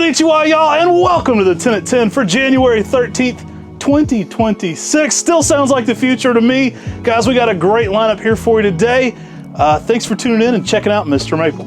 Konnichiwa, y'all, and welcome to the 10 at 10 for January 13th, 2026. Still sounds like the future to me. Guys, we got a great lineup here for you today. Thanks for tuning in and checking out Mr. Maple.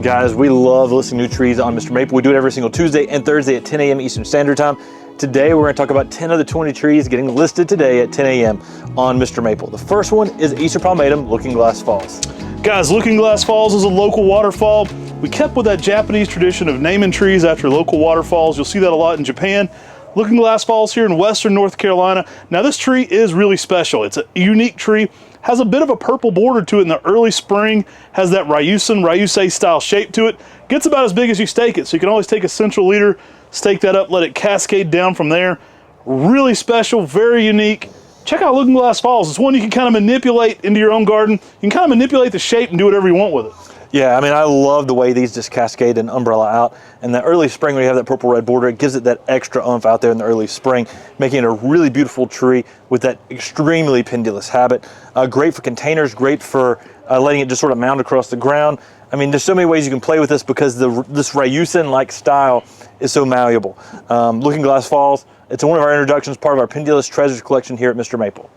Guys, we love listing new trees on Mr. Maple. We do it every single Tuesday and Thursday at 10 a.m. Eastern Standard Time. Today, we're going to talk about 10 of the 20 trees getting listed today at 10 a.m. on Mr. Maple. The first one is Acer palmatum, Looking Glass Falls. Guys, Looking Glass Falls is a local waterfall. We kept with that Japanese tradition of naming trees after local waterfalls. You'll see that a lot in Japan. Looking Glass Falls here in western North Carolina. Now, this tree is really special. It's a unique tree. Has a bit of a purple border to it in the early spring. Has that Ryusei style shape to it. Gets about as big as you stake it. So you can always take a central leader, stake that up, let it cascade down from there. Really special, very unique. Check out Looking Glass Falls. It's one you can kind of manipulate into your own garden. You can kind of manipulate the shape and do whatever you want with it. Yeah, I mean, I love the way these just cascade an umbrella out. In the early spring, when you have that purple-red border, it gives it that extra oomph out there in the early spring, making it a really beautiful tree with that extremely pendulous habit. Great for containers, great for letting it just sort of mount across the ground. I mean, there's so many ways you can play with this because this Ryusen-like style is so malleable. Looking Glass Falls, it's one of our introductions, part of our Pendulous Treasures collection here at Mr. Maple.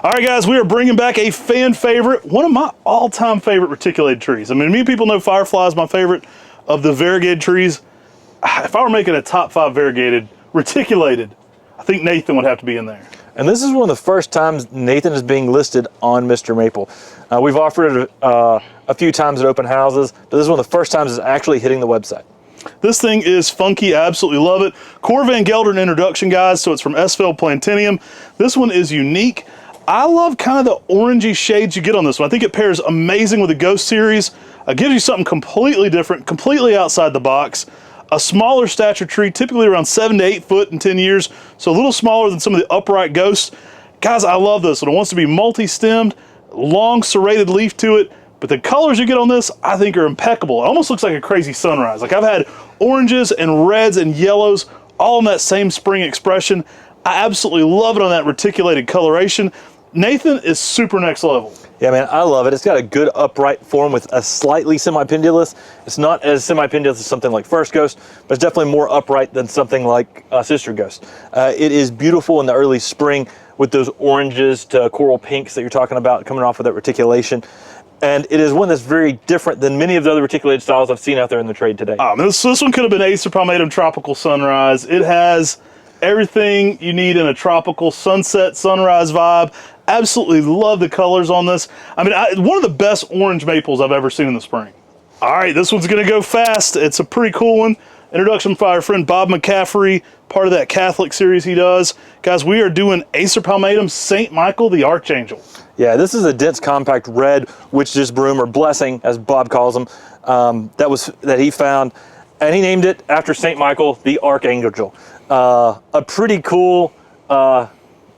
All right, guys, we are bringing back a fan favorite, one of my all-time favorite reticulated trees. I mean, many people know Firefly is my favorite of the variegated trees. If I were making a top 5 variegated, reticulated, I think Nathan would have to be in there. And this is one of the first times Nathan is being listed on Mr. Maple. We've offered it a few times at open houses, but this is one of the first times it's actually hitting the website. This thing is funky. I absolutely love it. Core Van Gelderen introduction, guys, so it's from Esfeld Plantinium. This one is unique. I love kind of the orangey shades you get on this one. I think it pairs amazing with the Ghost series. Gives you something completely different, completely outside the box. A smaller stature tree, typically around 7 to 8 foot in 10 years, so a little smaller than some of the upright Ghosts. Guys, I love this one. It wants to be multi-stemmed, long serrated leaf to it, but the colors you get on this, I think, are impeccable. It almost looks like a crazy sunrise. Like, I've had oranges and reds and yellows all in that same spring expression. I absolutely love it on that reticulated coloration. Nathan is super next level. Yeah, man, I love it. It's got a good upright form with a slightly semi-pendulous. It's not as semi-pendulous as something like First Ghost, but it's definitely more upright than something like Sister Ghost. It is beautiful in the early spring with those oranges to coral pinks that you're talking about coming off of that reticulation. And it is one that's very different than many of the other reticulated styles I've seen out there in the trade today. This one could have been Acer palmatum Tropical Sunrise. It has everything you need in a tropical sunset sunrise vibe. Absolutely love the colors on this. I mean, one of the best orange maples I've ever seen in the spring. All right, this one's gonna go fast. It's a pretty cool one. Introduction by our friend Bob McCaffrey, part of that Catholic series he does. Guys, we are doing Acer palmatum St. Michael the Archangel. Yeah, this is a dense compact red witch's broom, or blessing as Bob calls them, that he found, and he named it after St. Michael the Archangel. A pretty cool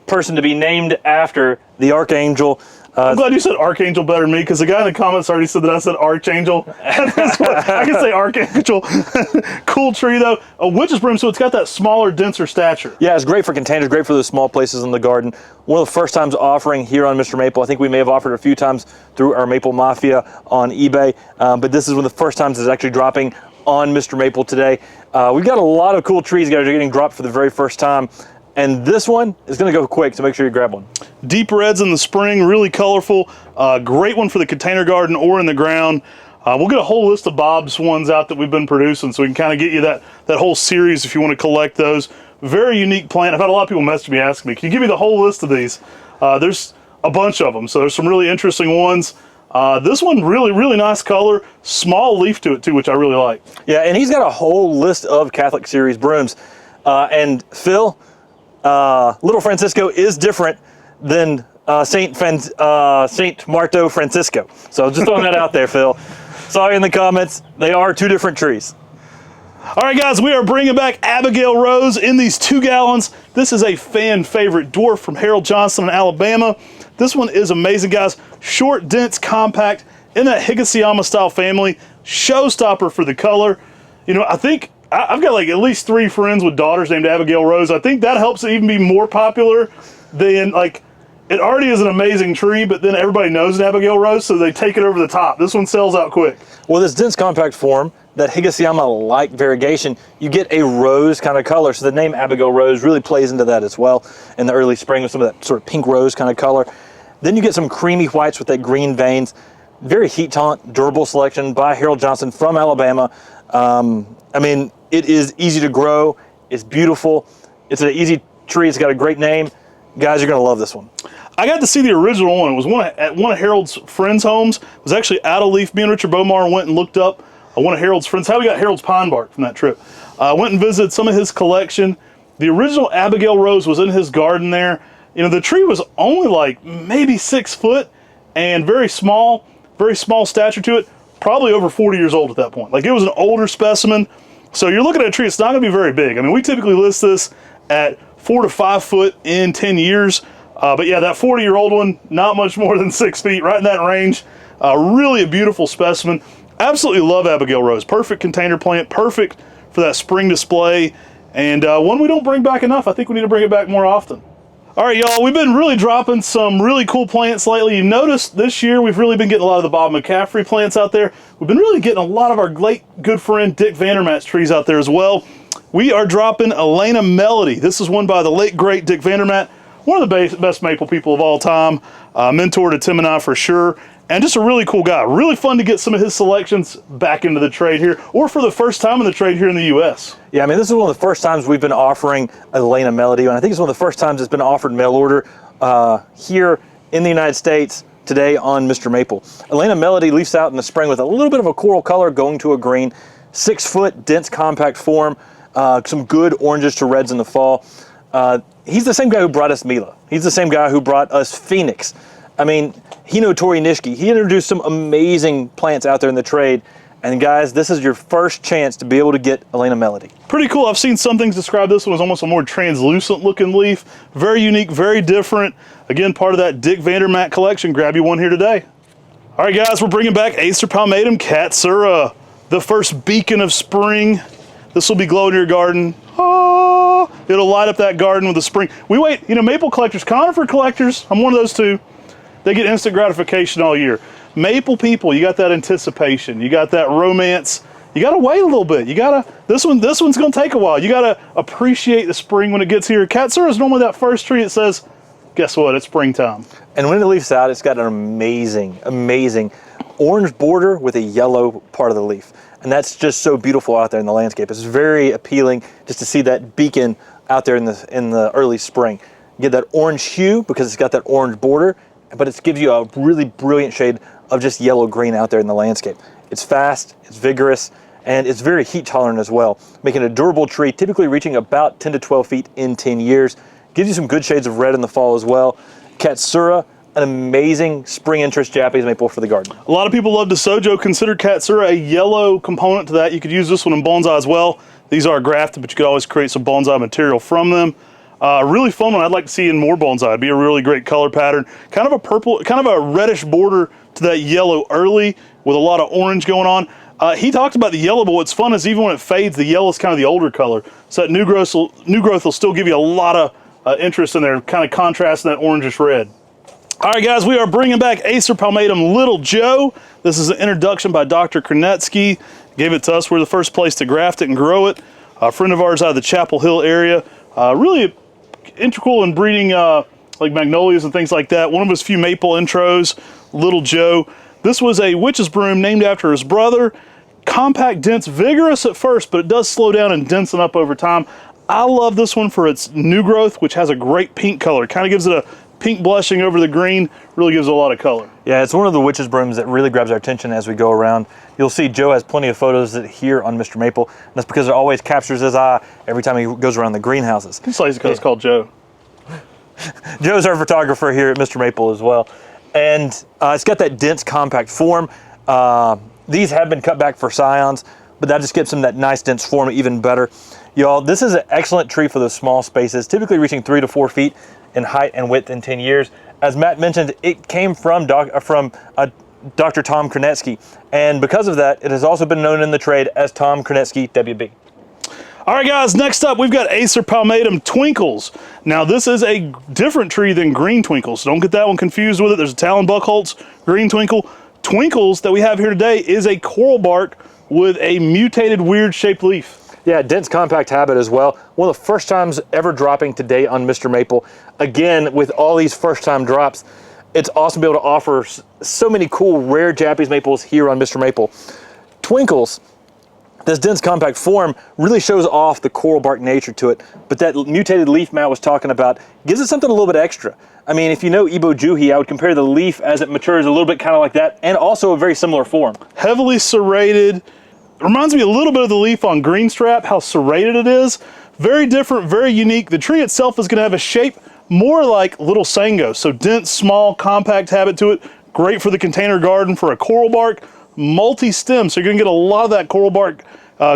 person to be named after the Archangel. I'm glad you said Archangel better than me, because the guy in the comments already said that I said Archangel. I can say Archangel. Cool tree, though. A witch's broom, so it's got that smaller, denser stature. Yeah, it's great for containers, great for those small places in the garden. One of the first times offering here on Mr. Maple. I think we may have offered it a few times through our Maple Mafia on eBay, but this is one of the first times it's actually dropping on Mr. Maple today. We've got a lot of cool trees that are getting dropped for the very first time, and this one is going to go quick, so make sure you grab one. Deep reds in the spring, really colorful. Great one for the container garden or in the ground. We'll get a whole list of Bob's ones out that we've been producing, so we can kind of get you that whole series if you want to collect those. Very unique plant. I've had a lot of people message me asking me, can you give me the whole list of these? There's a bunch of them, so there's some really interesting ones. This one, really nice color, small leaf to it too, which I really like. Yeah, and he's got a whole list of Catholic series brooms. And Phil, Little Francisco is different than Saint Marto Francisco. So just throwing that out there, Phil. Sorry in the comments, they are two different trees. All right, guys, we are bringing back Abigail Rose in these 2 gallons. This is a fan favorite dwarf from Harold Johnson in Alabama. This one is amazing, guys. Short, dense, compact, in that Higashiyama style family. Showstopper for the color. You know, I think I've got like at least 3 friends with daughters named Abigail Rose. I think that helps it even be more popular than, like, it already is an amazing tree, but then everybody knows Abigail Rose, so they take it over the top. This one sells out quick. Well, this dense compact form, that Higashiyama-like variegation, you get a rose kind of color. So the name Abigail Rose really plays into that as well in the early spring with some of that sort of pink rose kind of color. Then you get some creamy whites with that green veins. Very heat tolerant, durable selection by Harold Johnson from Alabama. I mean, it is easy to grow. It's beautiful. It's an easy tree. It's got a great name. Guys, you're going to love this one. I got to see the original one. It was at one of Harold's friends' homes. It was actually out of leaf. Me and Richard Bomar went and looked up one of Harold's friends. How we got Harold's pine bark from that trip. Went and visited some of his collection. The original Abigail Rose was in his garden there. You know, the tree was only like maybe 6 foot and very small stature to it. Probably over 40 years old at that point. Like, it was an older specimen. So you're looking at a tree, it's not going to be very big. I mean, we typically list this at 4 to 5 foot in 10 years. But yeah, that 40-year-old one, not much more than 6 feet, right in that range. Really a beautiful specimen. Absolutely love Abigail Rose. Perfect container plant, perfect for that spring display, and one we don't bring back enough. I think we need to bring it back more often. All right, y'all, we've been really dropping some really cool plants lately. You noticed this year we've really been getting a lot of the Bob McCaffrey plants out there. We've been really getting a lot of our late good friend Dick Vandermatt's trees out there as well. We are dropping Elena Melody. This is one by the late, great Dick Vandermatt, one of the best maple people of all time, mentor to Tim and I for sure, and just a really cool guy. Really fun to get some of his selections back into the trade here, or for the first time in the trade here in the U.S. Yeah, I mean, this is one of the first times we've been offering Elena Melody, and I think it's one of the first times it's been offered mail order here in the United States today on Mr. Maple. Elena Melody leaves out in the spring with a little bit of a coral color going to a green, 6 foot, dense, compact form, some good oranges to reds in the fall. He's the same guy who brought us Mila. He's the same guy who brought us Phoenix. I mean, Hinotori Nishiki. He introduced some amazing plants out there in the trade. And guys, this is your first chance to be able to get Elena Melody. Pretty cool. I've seen some things describe this one as almost a more translucent looking leaf. Very unique, very different. Again, part of that Dick Vandermatt collection. Grab you one here today. All right, guys, we're bringing back Acer palmatum Catsura, the first beacon of spring. This will be glowing in your garden. Oh, it'll light up that garden with the spring. We wait, you know, maple collectors, conifer collectors, I'm one of those too. They get instant gratification all year. Maple people, you got that anticipation, you got that romance. You gotta wait a little bit. You gotta, this one's gonna take a while. You gotta appreciate the spring when it gets here. Catsura is normally that first tree that says, guess what, it's springtime. And when it leaves out, it's got an amazing, amazing orange border with a yellow part of the leaf. And that's just so beautiful out there in the landscape. It's very appealing just to see that beacon out there in the early spring. You get that orange hue because it's got that orange border, but it gives you a really brilliant shade of just yellow-green out there in the landscape. It's fast, it's vigorous, and it's very heat tolerant as well, making a durable tree, typically reaching about 10 to 12 feet in 10 years. Gives you some good shades of red in the fall as well. Catsura, an amazing spring interest Japanese maple for the garden. A lot of people love DeSojo. Consider Catsura a yellow component to that. You could use this one in bonsai as well. These are grafted, but you could always create some bonsai material from them. Really fun one. I'd like to see in more bonsai. It'd be a really great color pattern. Kind of a purple, kind of a reddish border to that yellow early with a lot of orange going on. He talked about the yellow, but what's fun is even when it fades, the yellow is kind of the older color. So that new growth will still give you a lot of interest in there, kind of contrasting that orangish red. All right, guys, we are bringing back Acer palmatum Little Joe. This is an introduction by Dr. Kronetsky. Gave it to us. We're the first place to graft it and grow it. A friend of ours out of the Chapel Hill area. Really integral in breeding like magnolias and things like that. One of his few maple intros, Little Joe. This was a witch's broom named after his brother. Compact, dense, vigorous at first, but it does slow down and densen up over time. I love this one for its new growth, which has a great pink color. It kind of gives it a pink blushing over the green, really gives it a lot of color. Yeah, it's one of the witch's brooms that really grabs our attention as we go around. You'll see Joe has plenty of photos here on Mr. Maple, and that's because it always captures his eye every time he goes around the greenhouses. It's like because it's called Joe. Joe's our photographer here at Mr. Maple as well. And it's got that dense, compact form. These have been cut back for scions, but that just gives them that nice, dense form even better. Y'all, this is an excellent tree for those small spaces, typically reaching 3 to 4 feet in height and width in 10 years. As Matt mentioned, it came from Dr. Tom Kronetsky, and because of that, it has also been known in the trade as Tom Kronetsky WB. All right, guys, next up, we've got Acer palmatum Twinkles. Now, this is a different tree than green Twinkles, so don't get that one confused with it. There's a Talon Buckholz green Twinkle. Twinkles that we have here today is a coral bark with a mutated weird shaped leaf. Yeah, dense compact habit as well. One of the first times ever dropping today on Mr. Maple. Again, with all these first time drops, it's awesome to be able to offer so many cool rare Japanese maples here on Mr. Maple. Twinkles, this dense compact form really shows off the coral bark nature to it, but that mutated leaf Matt was talking about gives it something a little bit extra. I mean, if you know Ibo Juhi, I would compare the leaf as it matures a little bit kind of like that, and also a very similar form. Heavily serrated. Reminds me a little bit of the leaf on greenstrap, how serrated it is. Very different, very unique. The tree itself is going to have a shape more like little sango, so dense, small, compact habit to it. Great for the container garden for a coral bark. Multi-stem, so you're going to get a lot of that coral bark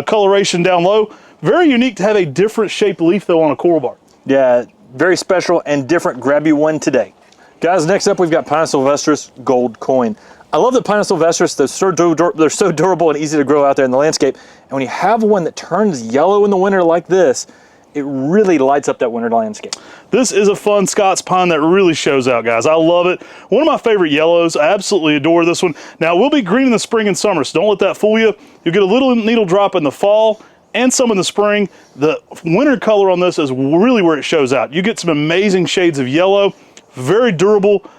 coloration down low. Very unique to have a different shaped leaf though on a coral bark. Yeah, very special and different. Grab you one today. Guys, next up we've got Pinus sylvestris gold coin. I love that Pinus sylvestris, they're so durable and easy to grow out there in the landscape. And when you have one that turns yellow in the winter like this, it really lights up that winter landscape. This is a fun Scots pine that really shows out, guys. I love it. One of my favorite yellows. I absolutely adore this one. Now, it will be green in the spring and summer, so don't let that fool you. You'll get a little needle drop in the fall and some in the spring. The winter color on this is really where it shows out. You get some amazing shades of yellow, very durable,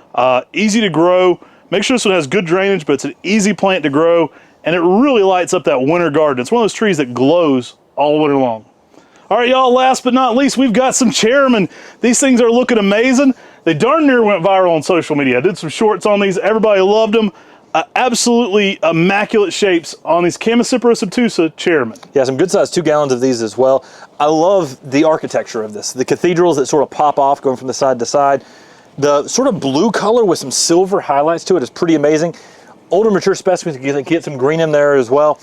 easy to grow. Make sure this one has good drainage, but it's an easy plant to grow, and it really lights up that winter garden. It's one of those trees that glows all winter long. All right, y'all, last but not least, we've got some Chirimen. These things are looking amazing. They darn near went viral on social media. I did some shorts on these. Everybody loved them. Absolutely immaculate shapes on these Chamaecyparis obtusa Chirimen. Yeah, some good size 2 gallons of these as well. I love the architecture of this. The cathedrals that sort of pop off going from the side to side. The sort of blue color with some silver highlights to it is pretty amazing. Older mature specimens can get some green in there as well.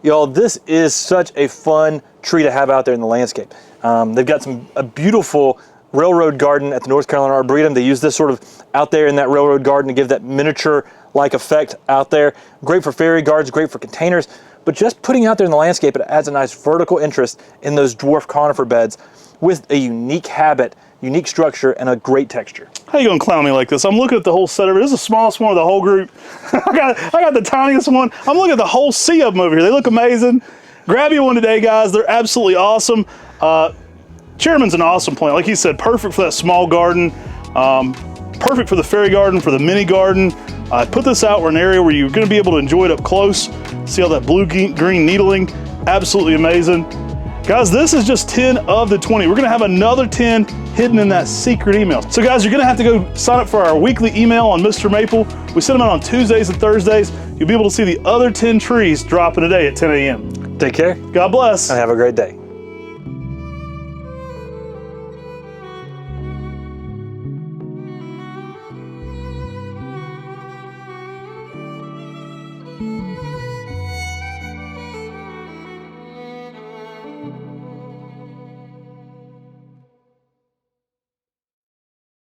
Y'all, this is such a fun tree to have out there in the landscape. They've got a beautiful railroad garden at the North Carolina Arboretum. They use this sort of out there in that railroad garden to give that miniature-like effect out there. Great for fairy gardens, great for containers, but just putting out there in the landscape, it adds a nice vertical interest in those dwarf conifer beds with a unique habit, unique structure, and a great texture. How you gonna clown me like this? I'm looking at the whole set of it. This is the smallest one of the whole group. I got the tiniest one. I'm looking at the whole sea of them over here. They look amazing. Grab you one today, guys. They're absolutely awesome. Chirimen's an awesome plant. Like he said, perfect for that small garden. Perfect for the fairy garden, for the mini garden. Put this out in an area where you're gonna be able to enjoy it up close. See all that blue-green needling. Absolutely amazing. Guys, this is just 10 of the 20. We're gonna have another 10 hidden in that secret email. So guys, you're gonna have to go sign up for our weekly email on Mr. Maple. We send them out on Tuesdays and Thursdays. You'll be able to see the other 10 trees dropping today at 10 a.m. Take care. God bless. And have a great day.